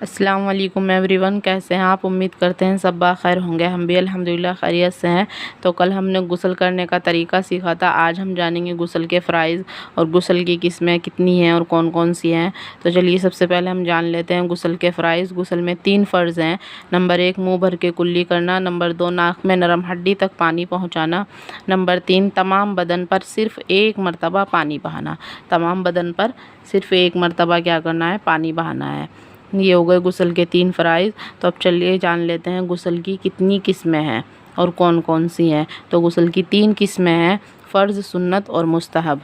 السلام علیکم every one, کیسے ہیں آپ؟ امید کرتے ہیں سب بخیر ہوں گے۔ ہم بھی الحمدللہ خیریت سے ہیں۔ تو کل ہم نے غسل کرنے کا طریقہ سیکھا تھا، آج ہم جانیں گے غسل کے فرائض اور غسل کی قسمیں کتنی ہیں اور کون کون سی ہیں۔ تو چلیے سب سے پہلے ہم جان لیتے ہیں غسل کے فرائض۔ غسل میں 3 فرض ہیں۔ نمبر 1 منہ بھر کے کلی کرنا، نمبر 2 ناک میں نرم ہڈی تک پانی پہنچانا، نمبر 3 تمام بدن پر صرف 1 مرتبہ پانی بہانا۔ تمام بدن پر صرف 1 مرتبہ کیا کرنا ہے؟ پانی بہانا ہے۔ یہ ہو گئے غسل کے 3 فرائض۔ تو اب چلیے جان لیتے ہیں غسل کی کتنی قسمیں ہیں اور کون کون سی ہیں۔ تو غسل کی 3 قسمیں ہیں: فرض، سنت اور مستحب۔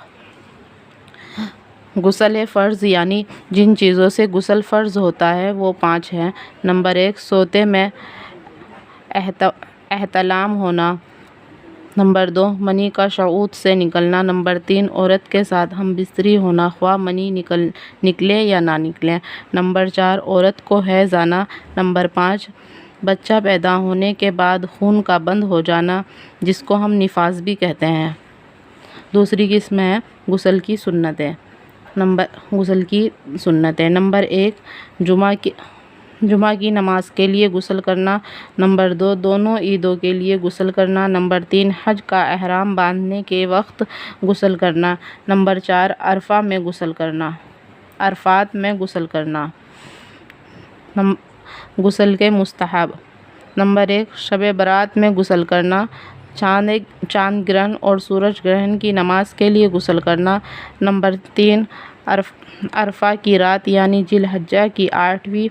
غسل فرض یعنی جن چیزوں سے غسل فرض ہوتا ہے وہ 5 ہیں۔ نمبر 1 سوتے میں احتلام ہونا، نمبر 2 منی کا شعور سے نکلنا، نمبر 3 عورت کے ساتھ ہم بستری ہونا خواہ منی نکلے یا نہ نکلے، نمبر 4 عورت کو حیض آنا، نمبر 5 بچہ پیدا ہونے کے بعد خون کا بند ہو جانا جس کو ہم نفاس بھی کہتے ہیں۔ دوسری قسم ہے غسل کی سنتیں۔ نمبر 1 جمعہ کی نماز کے لیے غسل کرنا، نمبر 2 دونوں عیدوں کے لیے غسل کرنا، نمبر 3 حج کا احرام باندھنے کے وقت غسل کرنا، نمبر 4 عرفات میں غسل کرنا۔ غسل کے مستحب: نمبر 1 شب برات میں غسل کرنا، چاند گرہن اور سورج گرہن کی نماز کے لیے غسل کرنا، نمبر 3 عرفہ کی رات یعنی ذی الحجہ کی 8ویں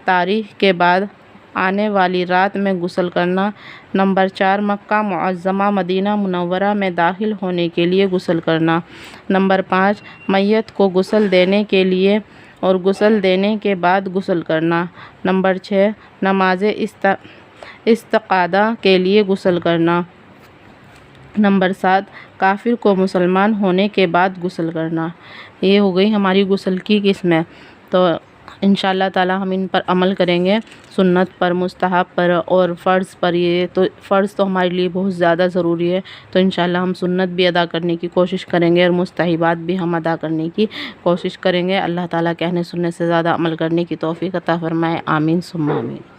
تاریخ کے بعد آنے والی رات میں غسل کرنا، نمبر 4 مکہ معظمہ مدینہ منورہ میں داخل ہونے کے لیے غسل کرنا، نمبر 5 میت کو غسل دینے کے لیے اور غسل دینے کے بعد غسل کرنا، نمبر 6 نماز استسقاء کے لیے غسل کرنا، نمبر 7 کافر کو مسلمان ہونے کے بعد غسل کرنا۔ یہ ہو گئی ہماری غسل کی قسمیں۔ تو انشاءاللہ تعالی ہم ان پر عمل کریں گے، سنت پر، مستحب پر اور فرض پر۔ یہ تو فرض تو ہمارے لیے بہت زیادہ ضروری ہے، تو انشاءاللہ ہم سنت بھی ادا کرنے کی کوشش کریں گے اور مستحبات بھی ہم ادا کرنے کی کوشش کریں گے۔ اللہ تعالیٰ کہنے سننے سے زیادہ عمل کرنے کی توفیق عطا فرمائے، آمین ثم آمین۔